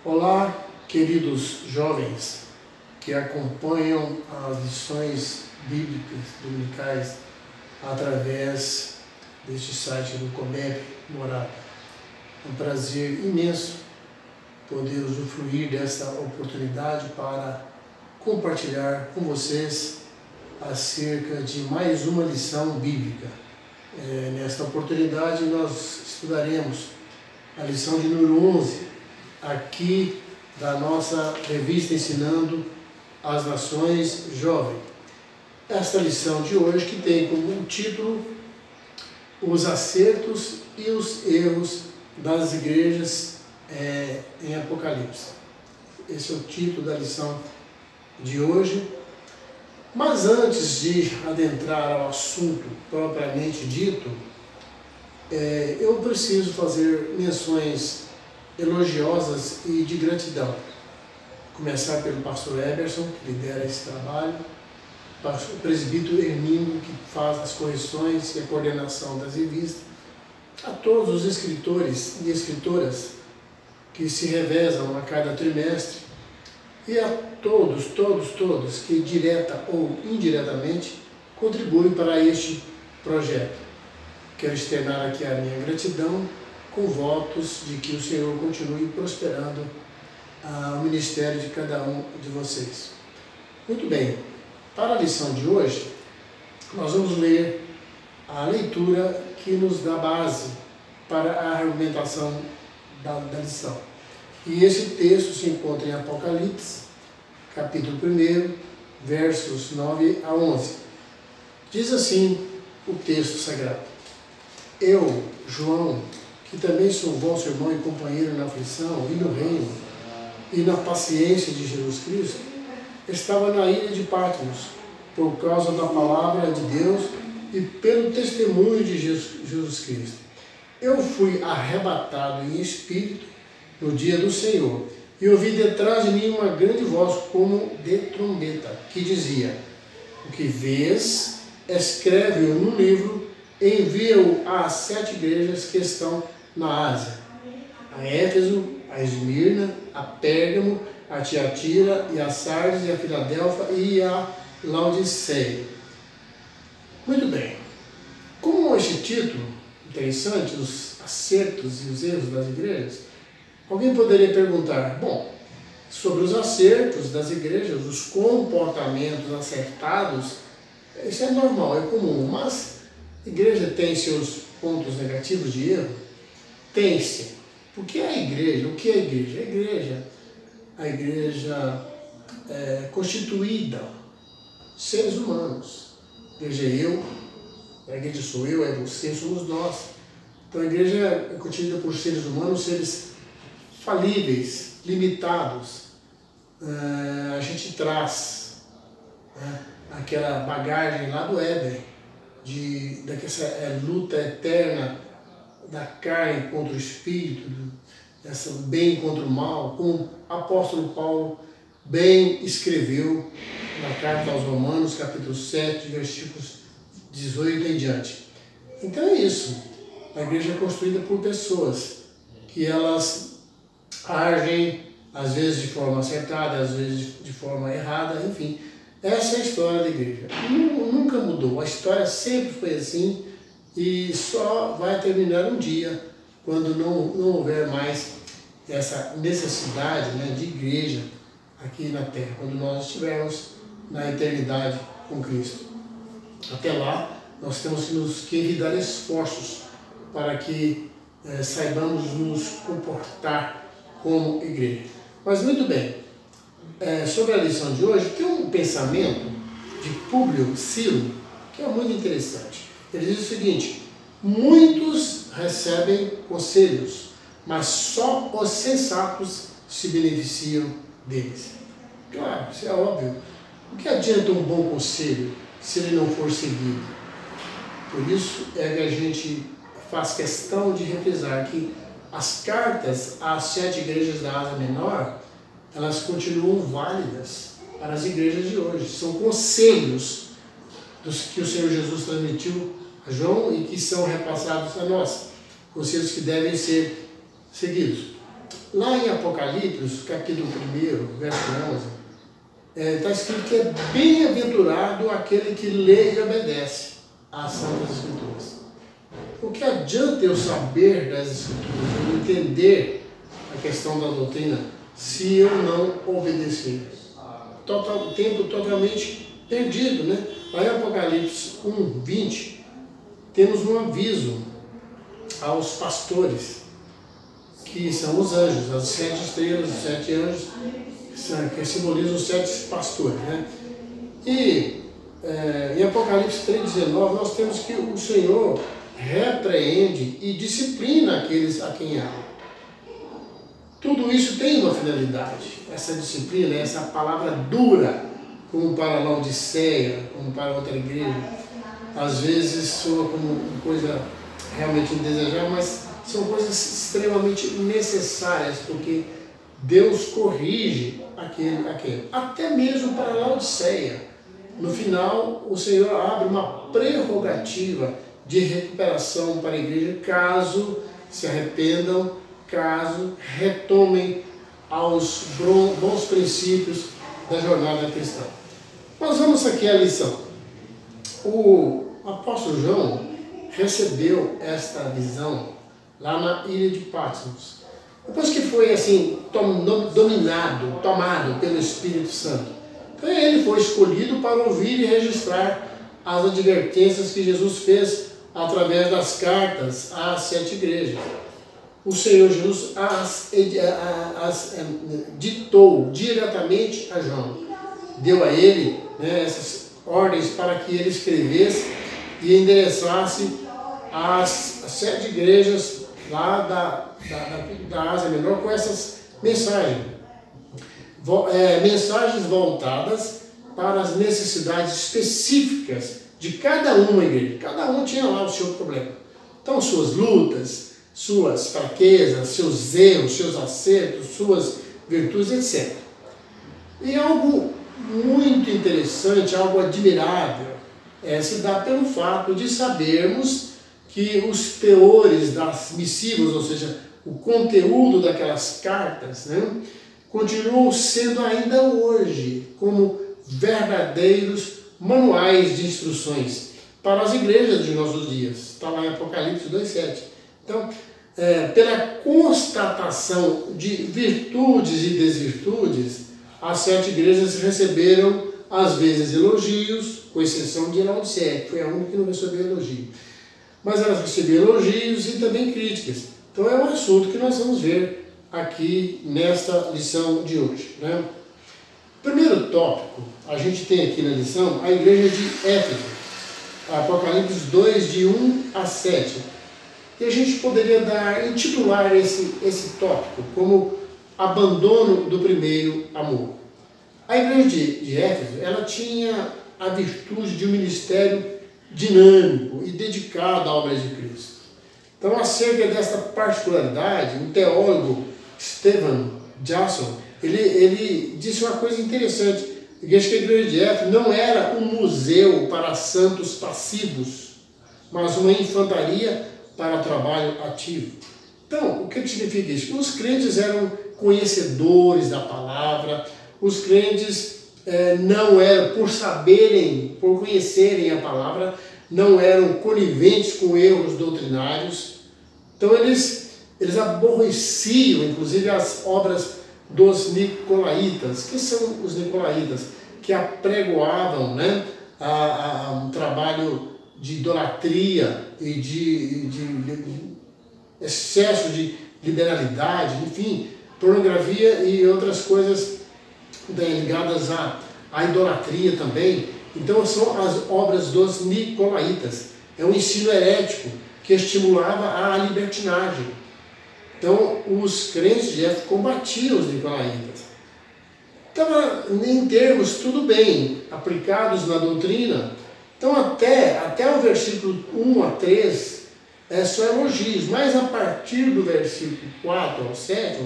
Olá, queridos jovens que acompanham as lições bíblicas dominicais através deste site do Comeb Morada. É um prazer imenso poder usufruir dessa oportunidade para compartilhar com vocês acerca de mais uma lição bíblica. Nesta oportunidade nós estudaremos a lição de número 11, aqui da nossa revista Ensinando as Nações Jovem. Esta lição de hoje que tem como título os acertos e os erros das igrejas em Apocalipse. Esse é o título da lição de hoje. Mas antes de adentrar ao assunto propriamente dito, eu preciso fazer menções elogiosas e de gratidão. Começar pelo pastor Eberson, que lidera esse trabalho, o presbítero Hermínio, que faz as correções e a coordenação das revistas, a todos os escritores e escritoras que se revezam a cada trimestre, e a todos que direta ou indiretamente contribuem para este projeto. Quero externar aqui a minha gratidão com votos de que o Senhor continue prosperando o ministério de cada um de vocês. Muito bem, para a lição de hoje, nós vamos ler a leitura que nos dá base para a argumentação da lição. E esse texto se encontra em Apocalipse, capítulo 1, versos 9 a 11. Diz assim o texto sagrado: Eu, João, que também sou vosso irmão e companheiro na aflição e no reino e na paciência de Jesus Cristo, estava na ilha de Patmos, por causa da palavra de Deus e pelo testemunho de Jesus Cristo. Eu fui arrebatado em espírito no dia do Senhor, e ouvi detrás de mim uma grande voz como de trombeta, que dizia: O que vês, escreve-o num livro, envia-o às 7 igrejas que estão na Ásia, a Éfeso, a Esmirna, a Pérgamo, a Tiatira, e a Sardes, e a Filadélfia, e a Laodiceia. Muito bem. Com este título interessante, os acertos e os erros das igrejas, alguém poderia perguntar: bom, sobre os acertos das igrejas, os comportamentos acertados, isso é normal, é comum, mas a igreja tem seus pontos negativos de erro? Tem-se. Porque a igreja, o que é a igreja? A igreja é constituída seres humanos. A igreja é eu, a igreja sou eu, é você, somos nós. Então a igreja é constituída por seres humanos, seres falíveis, limitados. A gente traz aquela bagagem lá do Éden, daquela luta eterna da carne contra o espírito, essa bem contra o mal, como o apóstolo Paulo bem escreveu na carta aos Romanos, capítulo 7, versículos 18 em diante. Então é isso. A igreja é construída por pessoas que elas agem, às vezes de forma acertada, às vezes de forma errada, enfim. Essa é a história da igreja. Nunca mudou. A história sempre foi assim e só vai terminar um dia quando não houver mais essa necessidade, de igreja aqui na Terra, quando nós estivermos na eternidade com Cristo. Até lá, nós temos que dar esforços para que saibamos nos comportar como igreja. Mas muito bem, sobre a lição de hoje, tem um pensamento de Públio Ciro que é muito interessante. Ele diz o seguinte: muitos recebem conselhos, mas só os sensatos se beneficiam deles. Claro, isso é óbvio. O que adianta um bom conselho se ele não for seguido? Por isso é que a gente faz questão de reprisar que as cartas às 7 igrejas da Ásia Menor, elas continuam válidas para as igrejas de hoje. São conselhos que o Senhor Jesus transmitiu a João e que são repassados a nós. Conselhos que devem ser seguidos. lá em Apocalipse, capítulo 1, verso 11, está escrito que é bem-aventurado aquele que lê e obedece às Santas Escrituras. O que adianta eu saber das Escrituras, eu entender a questão da doutrina, se eu não obedecer? Tempo totalmente perdido, né? Lá em Apocalipse 1, 20, temos um aviso aos pastores, que são os anjos, as 7 estrelas, os 7 anjos, que simbolizam os 7 pastores, né? E em Apocalipse 3,19, nós temos que o Senhor repreende e disciplina aqueles a quem ama. Tudo isso tem uma finalidade. Essa disciplina, essa palavra dura, como para a Laodiceia, como para outra igreja, às vezes soa como uma coisa realmente indesejável, mas são coisas extremamente necessárias, porque Deus corrige aquele. Até mesmo para a Laodiceia. No final, o Senhor abre uma prerrogativa de recuperação para a igreja, caso se arrependam, caso retomem aos bons princípios da jornada cristã. Nós vamos aqui à lição. O apóstolo João recebeu esta visão lá na ilha de Patmos. Depois que foi assim, tomado pelo Espírito Santo. Então ele foi escolhido para ouvir e registrar as advertências que Jesus fez através das cartas às 7 igrejas. O Senhor Jesus as ditou diretamente a João. Deu a ele, né, essas ordens para que ele escrevesse e endereçasse as 7 igrejas lá da Ásia Menor com essas mensagens. Mensagens voltadas para as necessidades específicas de cada uma igreja. Cada um tinha lá o seu problema. Então, suas lutas, suas fraquezas, seus erros, seus acertos, suas virtudes, etc. E algo muito interessante, algo admirável, se dá pelo fato de sabermos que os teores das missivas, ou seja, o conteúdo daquelas cartas, né, continuam sendo ainda hoje como verdadeiros manuais de instruções para as igrejas de nossos dias. Está lá em Apocalipse 2,7. Então, pela constatação de virtudes e desvirtudes, as 7 igrejas receberam, às vezes, elogios, com exceção de Laodiceia, que foi a única que não recebeu elogio. Mas elas receberam elogios e também críticas. Então é um assunto que nós vamos ver aqui nesta lição de hoje, né? Primeiro tópico, a gente tem aqui na lição a igreja de Éfeso, Apocalipse 2, de 1 a 7. E a gente poderia intitular esse tópico como abandono do primeiro amor. A igreja de Éfeso, ela tinha a virtude de um ministério dinâmico e dedicado à obra de Cristo. Então, acerca dessa particularidade, o teólogo Stephen Jason, ele disse uma coisa interessante, que a igreja de Éfeso não era um museu para santos passivos, mas uma infantaria para trabalho ativo. Então, o que significa isso? Que os crentes eram conhecedores da palavra, os crentes não eram, por conhecerem a palavra, não eram coniventes com erros doutrinários. Então eles aborreciam, inclusive, as obras dos nicolaítas. Que são os nicolaítas? Que apregoavam, né, um trabalho de idolatria e de excesso de liberalidade, enfim, pornografia e outras coisas ligadas à idolatria também. Então são as obras dos nicolaítas. É um ensino herético que estimulava a libertinagem. Então os crentes de Éfeso combatiam os nicolaítas. Então, em termos, tudo bem, aplicados na doutrina. Então até o versículo 1 a 3 é só elogios, mas a partir do versículo 4 ao 7,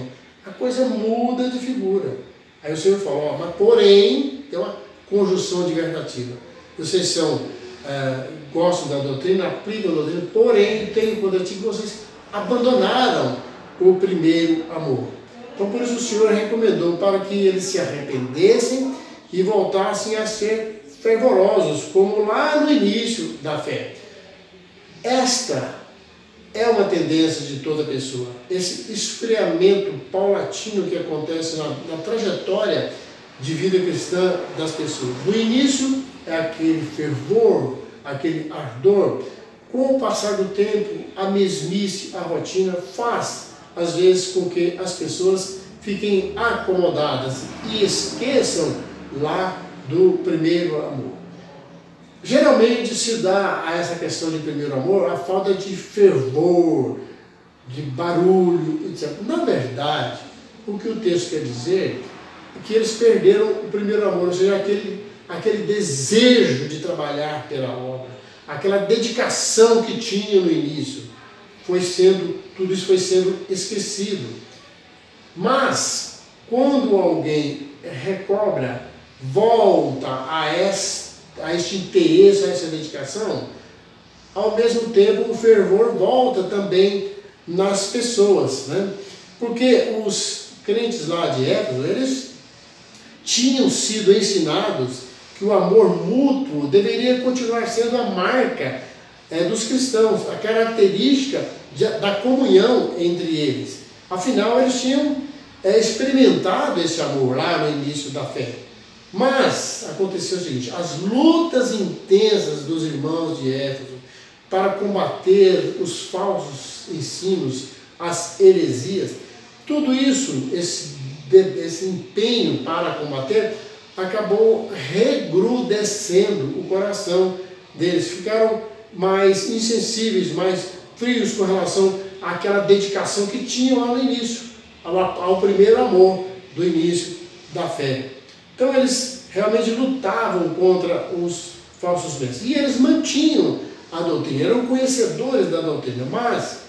a coisa muda de figura. Aí o Senhor falou, mas porém, tem uma conjunção adversativa. Vocês gostam da doutrina, aplicam a doutrina, porém, tenho contra ti que vocês abandonaram o primeiro amor. Então por isso o Senhor recomendou para que eles se arrependessem e voltassem a ser fervorosos, como lá no início da fé. Esta é uma tendência de toda pessoa, esse esfriamento paulatino que acontece na trajetória de vida cristã das pessoas. No início é aquele fervor, aquele ardor. Com o passar do tempo, a mesmice, a rotina faz, às vezes, com que as pessoas fiquem acomodadas e esqueçam lá do primeiro amor. Geralmente se dá a essa questão de primeiro amor a falta de fervor, de barulho, etc. Na verdade, o que o texto quer dizer é que eles perderam o primeiro amor, ou seja, aquele desejo de trabalhar pela obra, aquela dedicação que tinham no início, tudo isso foi sendo esquecido. Mas, quando alguém recobra, volta a este interesse, a essa dedicação, ao mesmo tempo o fervor volta também nas pessoas, né? Porque os crentes lá de Éfeso, eles tinham sido ensinados que o amor mútuo deveria continuar sendo a marca dos cristãos, a característica da comunhão entre eles. Afinal, eles tinham experimentado esse amor lá no início da fé. Mas aconteceu o seguinte: as lutas intensas dos irmãos de Éfeso para combater os falsos ensinos, as heresias, tudo isso, esse empenho para combater, acabou regrudecendo o coração deles. Ficaram mais insensíveis, mais frios com relação àquela dedicação que tinham lá no início, ao primeiro amor do início da fé. Então eles realmente lutavam contra os falsos mestres. E eles mantinham a doutrina, eram conhecedores da doutrina. Mas,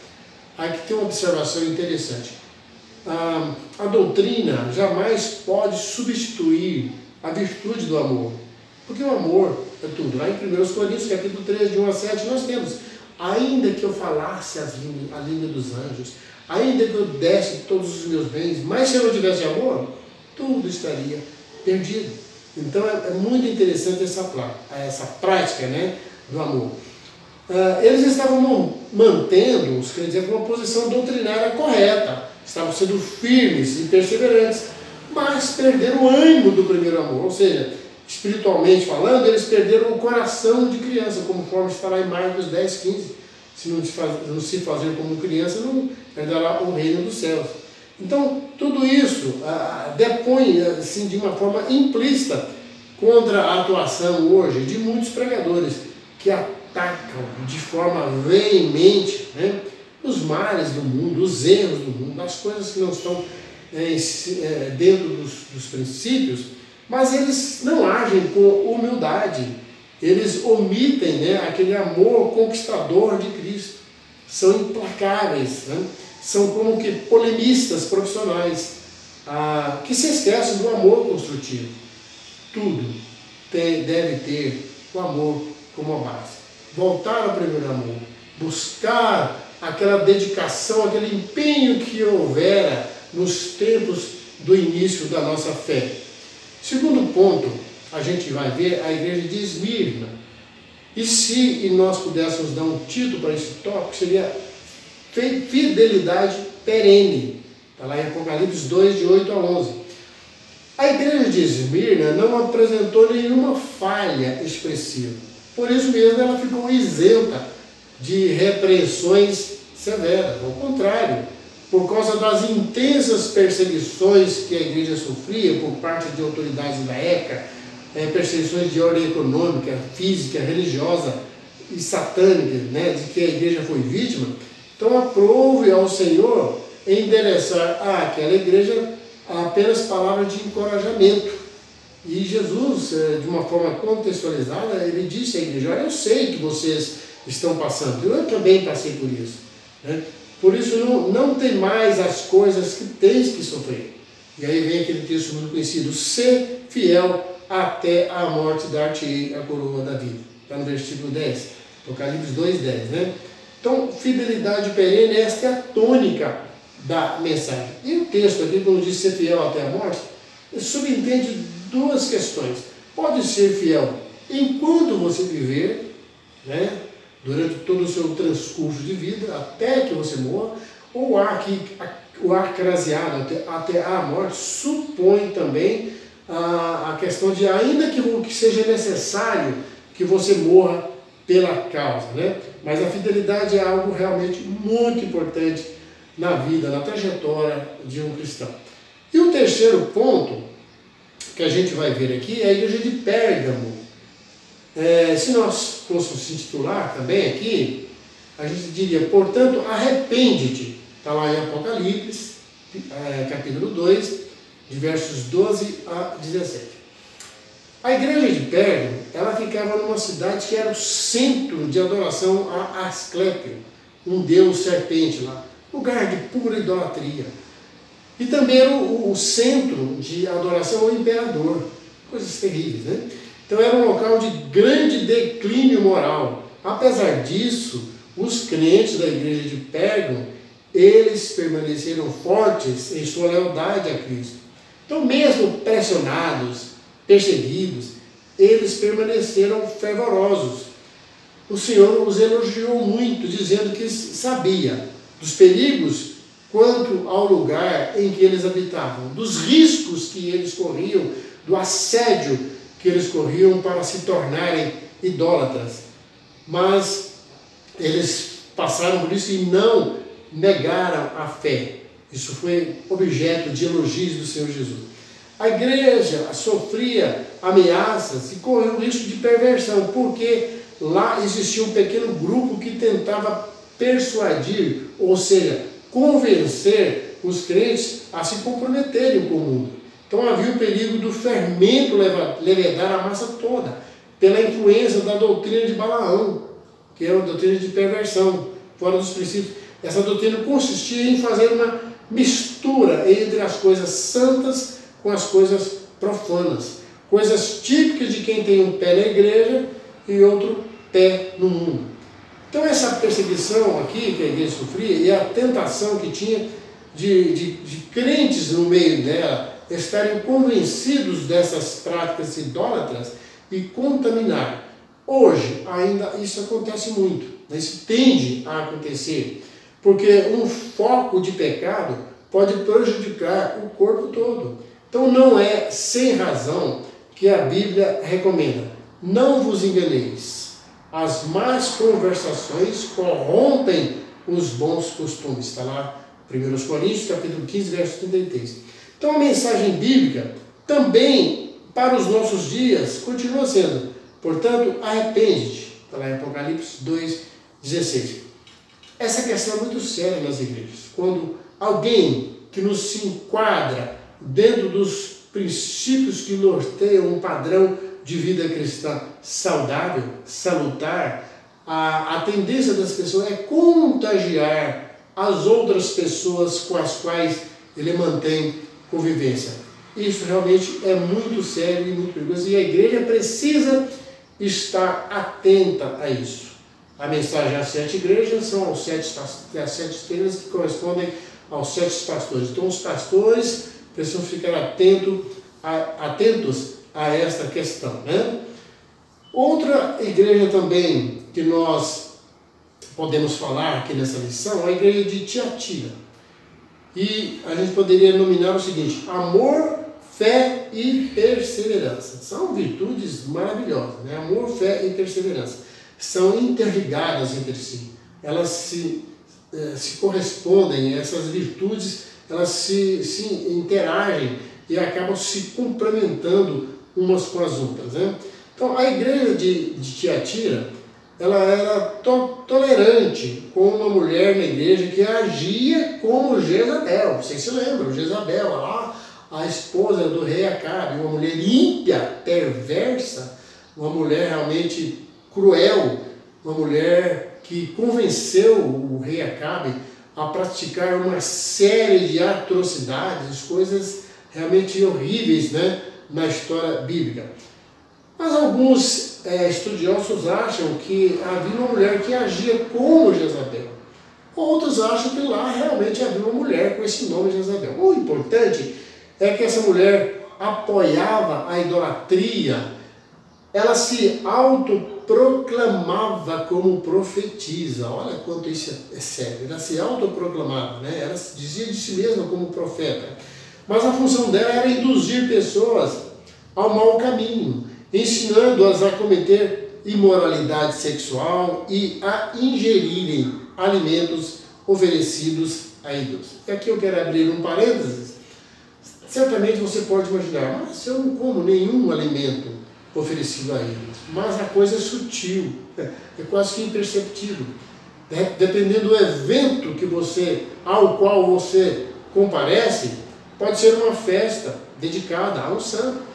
aqui tem uma observação interessante. A doutrina jamais pode substituir a virtude do amor. Porque o amor é tudo. Lá em 1 Coríntios, capítulo 3, de 1 a 7, nós temos: ainda que eu falasse a língua dos anjos, ainda que eu desse todos os meus bens, mas se eu não tivesse amor, tudo estaria perdido. Então é muito interessante essa prática, né, do amor. Eles estavam mantendo, os crentes, uma posição doutrinária correta, estavam sendo firmes e perseverantes, mas perderam o ânimo do primeiro amor, ou seja, espiritualmente falando, eles perderam o coração de criança, conforme está lá em Marcos 10, 15. Se não se fazer como criança, não herdará o reino dos céus. Então, tudo isso depõe assim, de uma forma implícita contra a atuação hoje de muitos pregadores que atacam de forma veemente, né, os males do mundo, os erros do mundo, as coisas que não estão dentro dos princípios, mas eles não agem com humildade, eles omitem, né, aquele amor conquistador de Cristo, são implacáveis, né? São como que polemistas profissionais, que se esquecem do amor construtivo. Tudo deve ter o amor como a base. Voltar ao primeiro amor, buscar aquela dedicação, aquele empenho que houvera nos tempos do início da nossa fé. Segundo ponto, a gente vai ver a igreja de Esmirna. E se nós pudéssemos dar um título para esse tópico, seria fidelidade perene. Está lá em Apocalipse 2, de 8 a 11. A igreja de Esmirna não apresentou nenhuma falha expressiva. Por isso mesmo ela ficou isenta de repreensões severas. Ao contrário, por causa das intensas perseguições que a igreja sofria por parte de autoridades da época, perseguições de ordem econômica, física, religiosa e satânica, né, de que a igreja foi vítima. Então aprove ao Senhor endereçar àquela igreja apenas palavras de encorajamento. E Jesus, de uma forma contextualizada, ele disse à igreja: olha, eu sei que vocês estão passando, eu também passei por isso, né? Por isso não tem mais as coisas que tens que sofrer. E aí vem aquele texto muito conhecido: ser fiel até a morte, dar-te-ei a coroa da vida. Está no versículo 10, Apocalipse 2, 10, né? Então, fidelidade perene, esta é a tônica da mensagem. E o texto aqui, quando diz ser fiel até a morte, subentende duas questões. Pode ser fiel enquanto você viver, né, durante todo o seu transcurso de vida, até que você morra, ou o acraseado até a morte supõe também a questão de, ainda que seja necessário que você morra pela causa, né? Mas a fidelidade é algo realmente muito importante na vida, na trajetória de um cristão. E o terceiro ponto que a gente vai ver aqui é a igreja de Pérgamo. Se nós fôssemos se intitular também aqui, a gente diria, portanto, arrepende-te. Está lá em Apocalipse, capítulo 2, de versos 12 a 17. A igreja de Pérgamo, ela ficava numa cidade que era o centro de adoração a Asclépio, um deus serpente lá, lugar de pura idolatria. E também era o centro de adoração ao imperador, coisas terríveis, né? Então era um local de grande declínio moral. Apesar disso, os crentes da igreja de Pérgamo, eles permaneceram fortes em sua lealdade a Cristo. Então, mesmo pressionados, perseguidos, eles permaneceram fervorosos. O Senhor os elogiou muito, dizendo que sabia dos perigos quanto ao lugar em que eles habitavam, dos riscos que eles corriam, do assédio que eles corriam para se tornarem idólatras. Mas eles passaram por isso e não negaram a fé. Isso foi objeto de elogios do Senhor Jesus. A igreja sofria ameaças e correu o risco de perversão, porque lá existia um pequeno grupo que tentava persuadir, ou seja, convencer os crentes a se comprometerem com o mundo. Então havia o perigo do fermento levedar a massa toda, pela influência da doutrina de Balaão, que era uma doutrina de perversão, fora dos princípios. Essa doutrina consistia em fazer uma mistura entre as coisas santas com as coisas profanas, coisas típicas de quem tem um pé na igreja e outro pé no mundo. Então essa perseguição aqui que a igreja sofria e a tentação que tinha de crentes no meio dela estarem convencidos dessas práticas idólatras e contaminar. Hoje ainda isso acontece muito, isso tende a acontecer, porque um foco de pecado pode prejudicar o corpo todo. Então não é sem razão que a Bíblia recomenda: não vos enganeis, as más conversações corrompem os bons costumes. Está lá 1 Coríntios, capítulo 15, verso 33. Então a mensagem bíblica também para os nossos dias continua sendo: portanto, arrepende-te. Está lá em Apocalipse 2, 16. Essa questão é muito séria nas igrejas. Quando alguém que não se enquadra dentro dos princípios que norteiam um padrão de vida cristã saudável, salutar, a tendência das pessoas é contagiar as outras pessoas com as quais ele mantém convivência. Isso realmente é muito sério e muito perigoso, e a igreja precisa estar atenta a isso. A mensagem às 7 igrejas são as 7 estrelas que correspondem aos 7 pastores. Então os pastores precisam ficar atentos a esta questão, né? Outra igreja também que nós podemos falar aqui nessa lição é a igreja de Tiatira. E a gente poderia nominar o seguinte: amor, fé e perseverança. São virtudes maravilhosas, né? Amor, fé e perseverança são interligadas entre si. Elas se correspondem, essas virtudes, elas se interagem e acabam se complementando umas com as outras, né? Então a igreja de Tiatira, ela era tolerante com uma mulher na igreja que agia como Jezabel. Vocês se lembram, Jezabel, lá, a esposa do rei Acabe, uma mulher ímpia, perversa, uma mulher realmente cruel, uma mulher que convenceu o rei Acabe a praticar uma série de atrocidades, coisas realmente horríveis, né, na história bíblica. Mas alguns estudiosos acham que havia uma mulher que agia como Jezabel. Outros acham que lá realmente havia uma mulher com esse nome Jezabel. O importante é que essa mulher apoiava a idolatria, ela se autoproclamava como profetisa. Olha quanto isso é sério. Ela se autoproclamava, né? Ela dizia de si mesma como profeta. Mas a função dela era induzir pessoas ao mau caminho, ensinando-as a cometer imoralidade sexual e a ingerirem alimentos oferecidos a ídolos. E aqui eu quero abrir um parênteses. Certamente você pode imaginar, mas eu não como nenhum alimento oferecido a ídolos. Mas a coisa é sutil, é quase que imperceptível. Dependendo do evento ao qual você comparece, pode ser uma festa dedicada a um santo.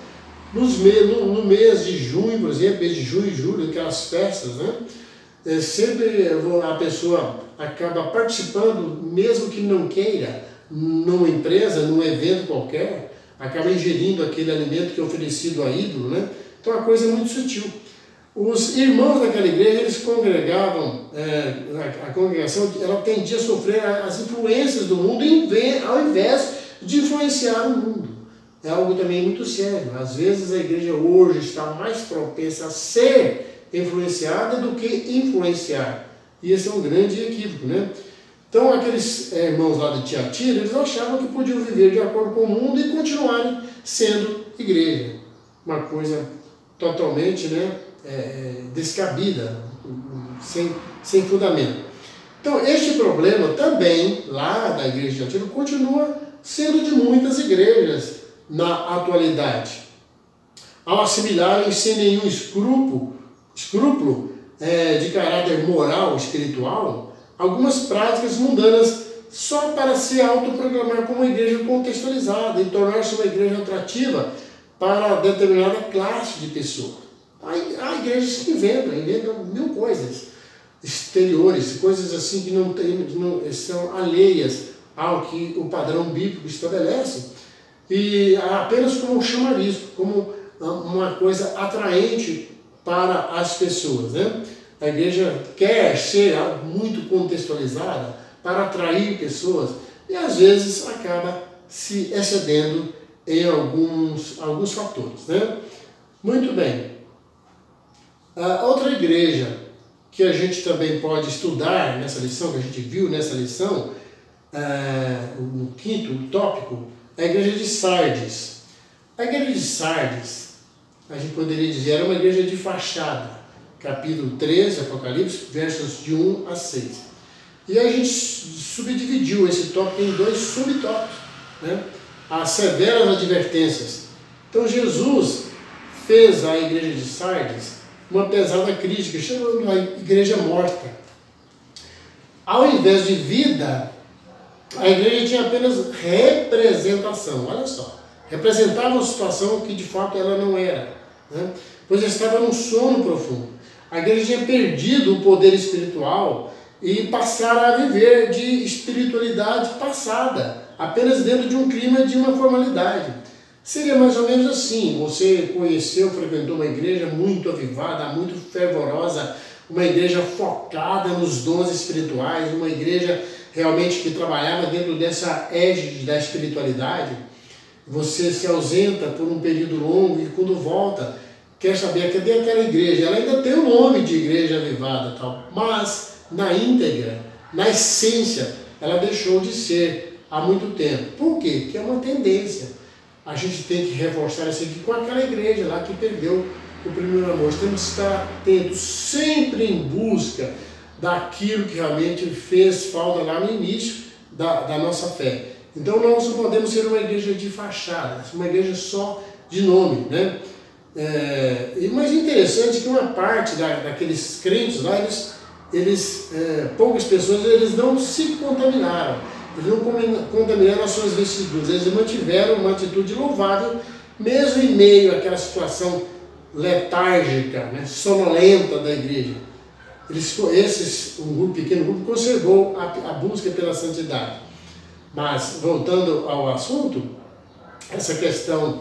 No mês de junho, por exemplo, mês de junho e julho, aquelas festas, né? Sempre a pessoa acaba participando, mesmo que não queira, numa empresa, num evento qualquer, acaba ingerindo aquele alimento que é oferecido a ídolo, né? Então a coisa é muito sutil. Os irmãos daquela igreja, eles congregavam, a congregação, ela tendia a sofrer as influências do mundo ao invés de influenciar o mundo. É algo também muito sério. Às vezes a igreja hoje está mais propensa a ser influenciada do que influenciar. E esse é um grande equívoco, né? Então aqueles irmãos lá de Tiatira, eles achavam que podiam viver de acordo com o mundo e continuarem sendo igreja. Uma coisa totalmente, né, descabida, sem fundamento. Então este problema também, lá da igreja de Tiatira, continua sendo de muitas igrejas na atualidade. Ao assimilarem sem nenhum escrúpulo de caráter moral, espiritual, algumas práticas mundanas só para se autoproclamar como uma igreja contextualizada e tornar-se uma igreja atrativa para determinada classe de pessoas. Há igrejas que inventam mil coisas exteriores, coisas assim que não são alheias ao que o padrão bíblico estabelece, e apenas como um chamarisco, como uma coisa atraente para as pessoas, né? A igreja quer ser muito contextualizada para atrair pessoas e às vezes acaba se excedendo em alguns fatores, né? Muito bem. Outra igreja que a gente também pode estudar nessa lição, que a gente viu nessa lição, no quinto tópico, é a igreja de Sardes. A igreja de Sardes, a gente poderia dizer, era uma igreja de fachada. Capítulo 13, Apocalipse, versos de 1 a 6. E a gente subdividiu esse tópico em 2 subtópicos, né? As severas advertências. Então Jesus fez à igreja de Sardes uma pesada crítica, chamando a igreja morta. Ao invés de vida, a igreja tinha apenas representação. Olha só, representava uma situação que de fato ela não era, né? Pois estava num sono profundo. A igreja tinha perdido o poder espiritual e passara a viver de espiritualidade passada, apenas dentro de um clima de uma formalidade. Seria mais ou menos assim: você frequentou uma igreja muito avivada, muito fervorosa, uma igreja focada nos dons espirituais, uma igreja realmente que trabalhava dentro dessa égide da espiritualidade. Você se ausenta por um período longo e quando volta, quer saber, cadê aquela igreja? Ela ainda tem o nome de igreja avivada, tal, mas na íntegra, na essência, ela deixou de ser há muito tempo. Por quê? Porque é uma tendência. A gente tem que reforçar isso aqui com aquela igreja lá que perdeu o primeiro amor. Temos que estar atentos, sempre em busca daquilo que realmente fez falta lá no início da nossa fé. Então nós não podemos ser uma igreja de fachada, uma igreja só de nome, né? Mas é interessante que uma parte daqueles crentes lá, poucas pessoas, eles não se contaminaram, eles não contaminaram as suas vestiduras, eles mantiveram uma atitude louvável, mesmo em meio àquela situação letárgica, né, sonolenta da igreja. Um pequeno grupo conservou a busca pela santidade. Mas, voltando ao assunto, essa questão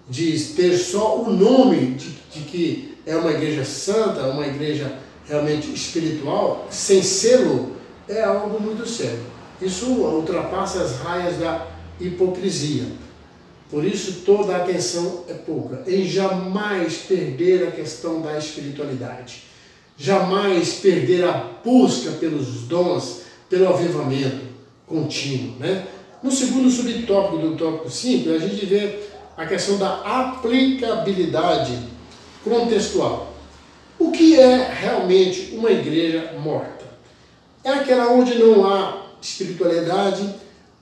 de ter só o nome de que é uma igreja santa, uma igreja realmente espiritual, sem selo é algo muito sério. Isso ultrapassa as raias da hipocrisia. Por isso toda a atenção é pouca. Em jamais perder a questão da espiritualidade. Jamais perder a busca pelos dons, pelo avivamento contínuo, né? No segundo subtópico do tópico 5, a gente vê a questão da aplicabilidade contextual. O que é realmente uma igreja morta? É aquela onde não há espiritualidade,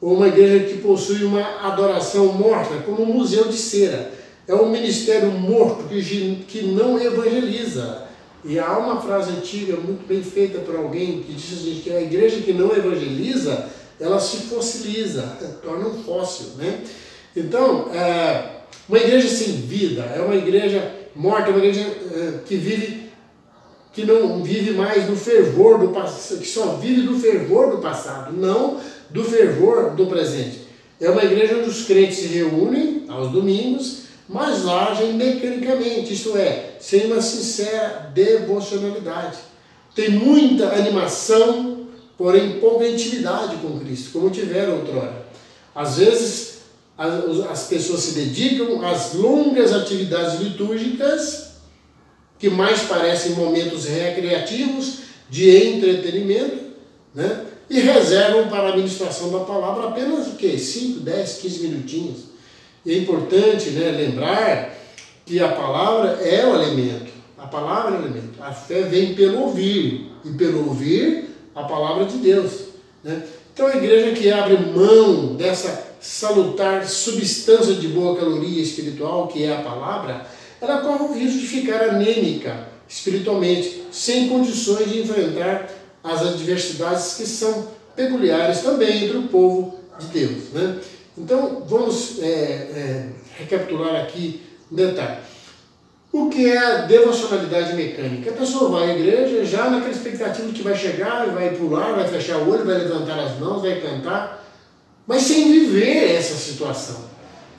ou uma igreja que possui uma adoração morta, como um museu de cera. É um ministério morto que não evangeliza. E há uma frase antiga, muito bem feita por alguém, que diz assim, que a igreja que não evangeliza, ela se fossiliza, torna um fóssil, né? Então, uma igreja sem vida é uma igreja morta, é uma igreja que não vive mais no fervor do passado, que só vive do fervor do passado, não do fervor do presente. É uma igreja onde os crentes se reúnem aos domingos, mas agem mecanicamente, isto é, sem uma sincera devocionalidade. Tem muita animação, porém pouca intimidade com Cristo, como tiveram outrora. Às vezes, as pessoas se dedicam às longas atividades litúrgicas, que mais parecem momentos recreativos, de entretenimento, né? E reservam para a ministração da palavra apenas o quê? 5, 10, 15 minutinhos. E é importante, né, lembrar que a palavra é o alimento. A palavra é o alimento. A fé vem pelo ouvir, e pelo ouvir a palavra de Deus, né? Então a igreja que abre mão dessa salutar substância de boa caloria espiritual, que é a palavra, ela corre o risco de ficar anêmica espiritualmente, sem condições de enfrentar as adversidades que são peculiares também entre o povo de Deus, né? Então, vamos recapitular aqui um detalhe. O que é a devocionalidade mecânica? A pessoa vai à igreja já naquela expectativa de que vai chegar, vai pular, vai fechar o olho, vai levantar as mãos, vai cantar, mas sem viver essa situação,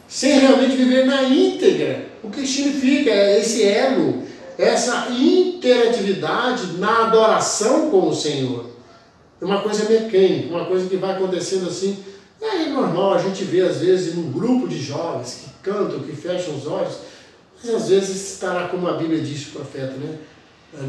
sem realmente viver na íntegra. O que significa esse elo, essa interatividade na adoração com o Senhor. É uma coisa mecânica, uma coisa que vai acontecendo assim. É normal, a gente vê às vezes um grupo de jovens que cantam, que fecham os olhos, mas às vezes estará como a Bíblia diz o profeta, né?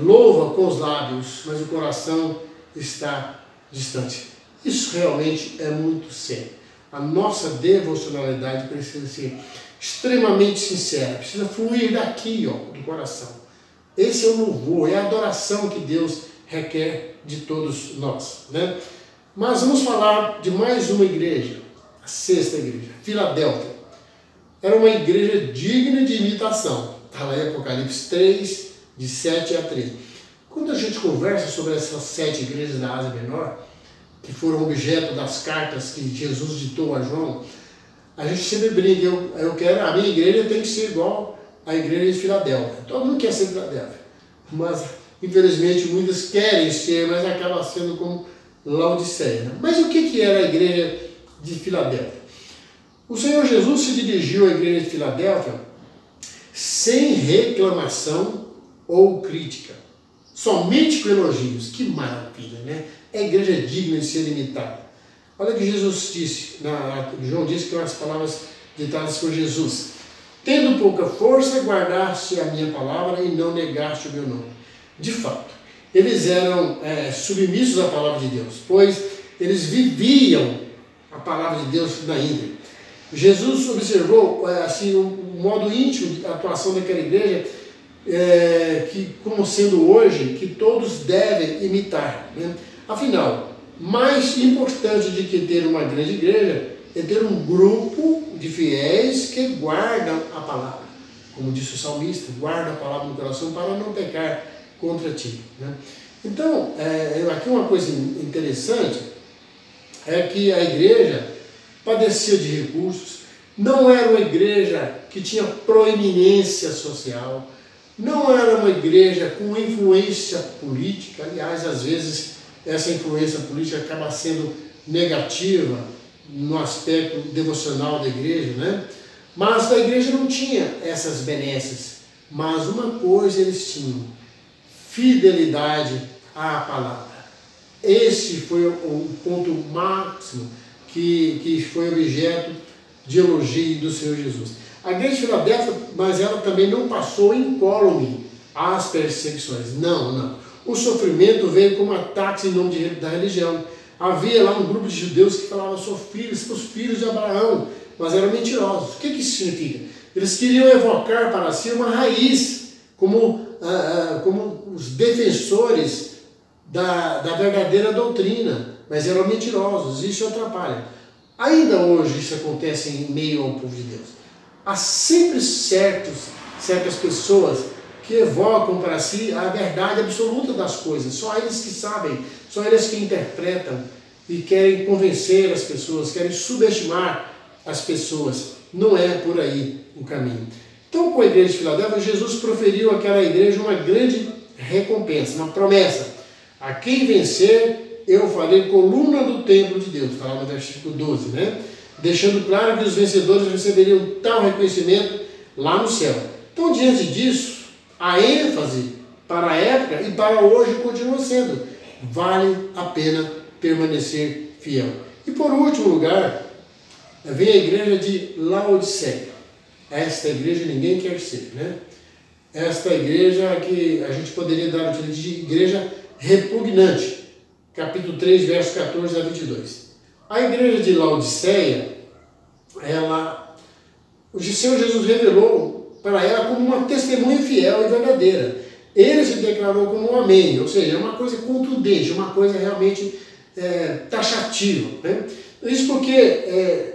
Louva com os lábios, mas o coração está distante. Isso realmente é muito sério. A nossa devocionalidade precisa ser extremamente sincera, precisa fluir daqui, ó, do coração. Esse é o louvor, é a adoração que Deus requer de todos nós, né? Mas vamos falar de mais uma igreja, a sexta igreja, Filadélfia. Era uma igreja digna de imitação. Está lá em Apocalipse 3, de 7 a 13. Quando a gente conversa sobre essas 7 igrejas da Ásia Menor, que foram objeto das cartas que Jesus ditou a João, a gente sempre brinca, a minha igreja tem que ser igual à igreja de Filadélfia. Todo mundo quer ser Filadélfia, mas infelizmente muitas querem ser, mas acaba sendo como Laodiceia. Mas o que era a igreja de Filadélfia? O Senhor Jesus se dirigiu à igreja de Filadélfia sem reclamação ou crítica, somente com elogios. Que maravilha, né? É a igreja digna de ser imitada. Olha o que Jesus disse, João disse que as palavras ditadas por Jesus. Tendo pouca força, guardaste a minha palavra e não negaste o meu nome. De fato, eles eram submissos à palavra de Deus, pois eles viviam a palavra de Deus na íntegra. Jesus observou assim, um modo íntimo de atuação daquela igreja, que, como sendo hoje, que todos devem imitar, né? Afinal, mais importante do que ter uma grande igreja é ter um grupo de fiéis que guardam a palavra. Como disse o salmista, guarda a palavra no coração para não pecar contra ti, né? Então, aqui uma coisa interessante é que a igreja padecia de recursos, não era uma igreja que tinha proeminência social, não era uma igreja com influência política. Aliás, às vezes essa influência política acaba sendo negativa no aspecto devocional da igreja, né? Mas a igreja não tinha essas benesses, mas uma coisa eles tinham: fidelidade à palavra. esse foi o ponto máximo que foi objeto de elogio do Senhor Jesus. A igreja de Filadélfia, mas ela também não passou incólume às perseguições. Não. O sofrimento veio como ataque em nome da religião. Havia lá um grupo de judeus que falavam: sou filhos, os filhos de Abraão, mas eram mentirosos. O que isso significa? Eles queriam evocar para si uma raiz, como os defensores da verdadeira doutrina, mas eram mentirosos. Isso atrapalha. Ainda hoje isso acontece em meio ao povo de Deus. Há sempre certas pessoas que evocam para si a verdade absoluta das coisas. Só eles que sabem, só eles que interpretam e querem convencer as pessoas, querem subestimar as pessoas. Não é por aí o caminho. Então, com a igreja de Filadélfia, Jesus proferiu àquela igreja uma grande recompensa, uma promessa. A quem vencer, eu farei coluna do templo de Deus. Está lá no versículo 12, né? Deixando claro que os vencedores receberiam tal reconhecimento lá no céu. Então, diante disso, a ênfase para a época e para hoje continua sendo: vale a pena permanecer fiel. E por último lugar, vem a igreja de Laodiceia. Esta igreja ninguém quer ser, né? Esta igreja que a gente poderia dar o título de igreja repugnante. Capítulo 3, versos 14 a 22. A igreja de Laodiceia, o Senhor Jesus revelou para ela como uma testemunha fiel e verdadeira. Ele se declarou como um amém, ou seja, uma coisa contundente, uma coisa realmente taxativa, né? Isso porque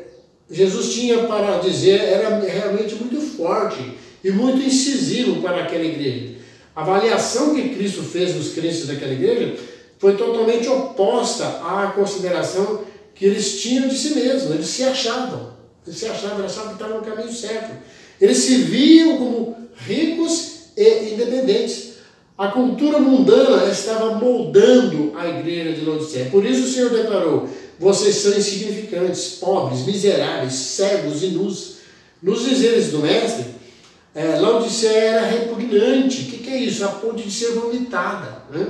Jesus tinha para dizer, era realmente muito forte e muito incisivo para aquela igreja. A avaliação que Cristo fez dos crentes daquela igreja foi totalmente oposta à consideração que eles tinham de si mesmos. Eles se achavam que estavam no caminho certo. Eles se viam como ricos e independentes. A cultura mundana estava moldando a igreja de Laodiceia. Por isso o Senhor declarou: vocês são insignificantes, pobres, miseráveis, cegos e nus. Nos dizeres do Mestre, Laodiceia era repugnante. O que é isso? A ponto de ser vomitada, né?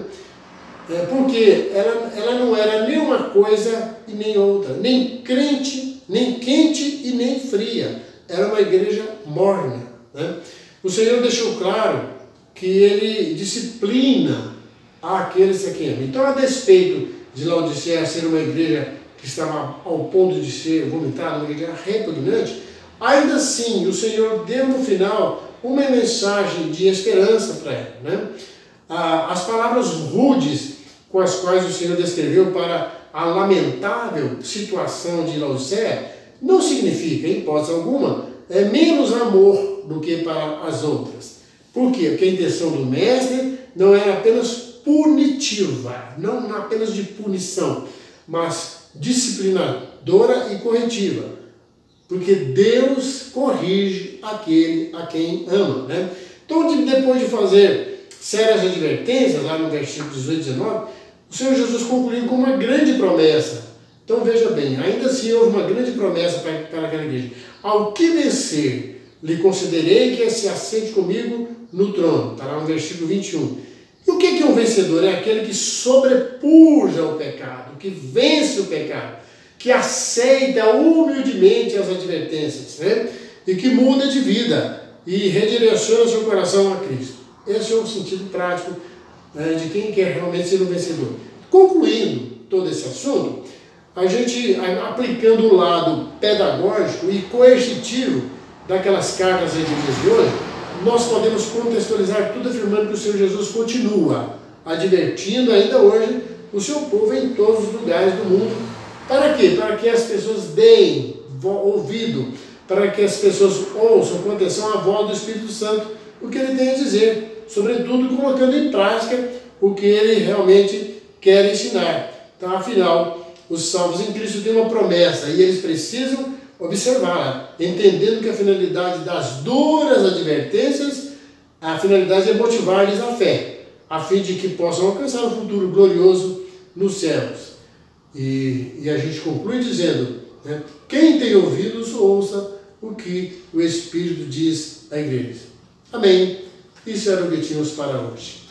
Porque ela não era nem uma coisa e nem outra, nem crente, nem quente e nem fria. Era uma igreja morna, né? O Senhor deixou claro que Ele disciplina aqueles a quem ama. Então, a despeito de Laodiceia ser uma igreja que estava ao ponto de ser vomitada, uma igreja repugnante, ainda assim o Senhor deu no final uma mensagem de esperança para ela, né? As palavras rudes com as quais o Senhor descreveu para a lamentável situação de Laodiceia não significa, em hipótese alguma, menos amor do que para as outras. Por quê? Porque a intenção do Mestre não era apenas punitiva, não apenas de punição, mas disciplinadora e corretiva. Porque Deus corrige aquele a quem ama, né? Então, depois de fazer sérias advertências, lá no versículo 18 e 19, o Senhor Jesus concluiu com uma grande promessa. Então, veja bem, ainda assim houve uma grande promessa para aquela igreja. Ao que vencer, lhe concederei que se assente comigo no trono. Está lá no versículo 21. E o que é um vencedor? É aquele que sobrepuja o pecado, que vence o pecado, que aceita humildemente as advertências, né? E que muda de vida e redireciona seu coração a Cristo. Esse é o sentido prático de quem quer realmente ser um vencedor. Concluindo todo esse assunto, a gente, aplicando o lado pedagógico e coercitivo daquelas cartas à igreja de hoje, nós podemos contextualizar tudo afirmando que o Senhor Jesus continua advertindo ainda hoje o seu povo em todos os lugares do mundo. Para quê? Para que as pessoas deem ouvido, para que as pessoas ouçam com atenção a voz do Espírito Santo, o que ele tem a dizer, sobretudo colocando em prática o que ele realmente quer ensinar. Então, afinal, os salvos em Cristo têm uma promessa e eles precisam observá-la, entendendo que a finalidade das duras advertências, a finalidade é motivar-lhes a fé, a fim de que possam alcançar um futuro glorioso nos céus. E a gente conclui dizendo, né, quem tem ouvidos, ouça o que o Espírito diz à igreja. Amém. Isso era o que tínhamos para hoje.